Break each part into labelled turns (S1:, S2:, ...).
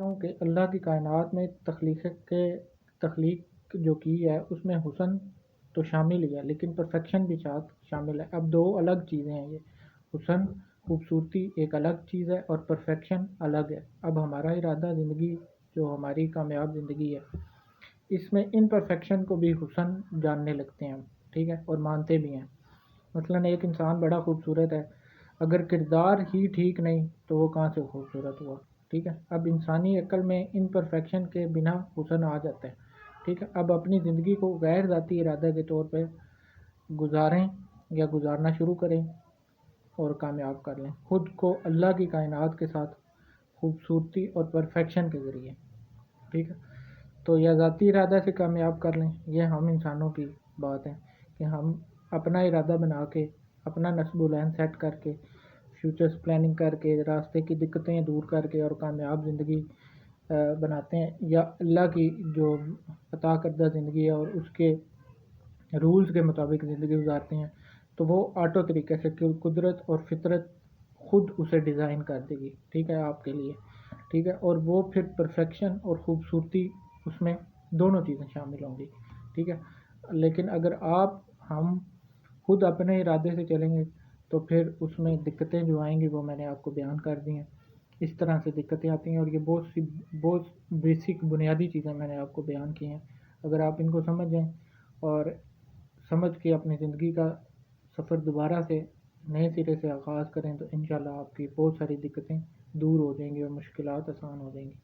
S1: کہہ رہا ہوں کہ اللہ کی کائنات میں تخلیق جو کی ہے اس میں حسن تو شامل ہی ہے، لیکن پرفیکشن بھی ساتھ شامل ہے۔ اب دو الگ چیزیں ہیں یہ، حسن خوبصورتی ایک الگ چیز ہے اور پرفیکشن الگ ہے۔ اب ہمارا ارادہ زندگی جو ہماری کامیاب زندگی ہے اس میں ان پرفیکشن کو بھی حسن جاننے لگتے ہیں ہم، ٹھیک ہے، اور مانتے بھی ہیں۔ مثلاً ایک انسان بڑا خوبصورت ہے، اگر کردار ہی ٹھیک نہیں تو وہ کہاں سے خوبصورت ہوا، ٹھیک ہے۔ اب انسانی عقل میں ان پرفیکشن کے بنا حسن آ جاتا ہے، ٹھیک ہے۔ اب اپنی زندگی کو غیر ذاتی ارادہ کے طور پہ گزاریں یا گزارنا شروع کریں اور کامیاب کر لیں خود کو اللہ کی کائنات کے ساتھ خوبصورتی اور پرفیکشن کے ذریعے، ٹھیک ہے۔ تو یا ذاتی ارادہ سے کامیاب کر لیں، یہ ہم انسانوں کی بات ہے کہ ہم اپنا ارادہ بنا کے اپنا نصب العین سیٹ کر کے فیوچرس پلاننگ کر کے راستے کی دقتیں دور کر کے اور کامیاب زندگی بناتے ہیں، یا اللہ کی جو عطا کردہ زندگی ہے اور اس کے رولز کے مطابق زندگی گزارتے ہیں، تو وہ آٹو طریقے سے قدرت اور فطرت خود اسے ڈیزائن کر دے گی، ٹھیک ہے، آپ کے لیے، ٹھیک ہے۔ اور وہ پھر پرفیکشن اور خوبصورتی اس میں دونوں چیزیں شامل ہوں گی، ٹھیک ہے۔ لیکن اگر ہم خود اپنے ارادے سے چلیں گے تو پھر اس میں دقتیں جو آئیں گی وہ میں نے آپ کو بیان کر دی ہیں۔ اس طرح سے دقتیں آتی ہیں اور یہ بہت بیسک بنیادی چیزیں میں نے آپ کو بیان کی ہیں۔ اگر آپ ان کو سمجھ جائیں اور سمجھ کے اپنی زندگی کا سفر دوبارہ سے نئے سرے سے آغاز کریں تو انشاءاللہ آپ کی بہت ساری دقتیں دور ہو جائیں گی اور مشکلات آسان ہو جائیں گی۔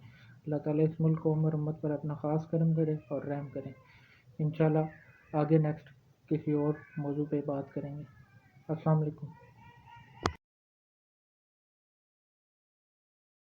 S1: اللہ تعالیٰ اس ملک قوم اور امت پر اپنا خاص کرم کرے اور رحم کریں۔ انشاءاللہ آگے نیکسٹ کسی اور موضوع پہ بات کریں گے۔ السلام علیکم۔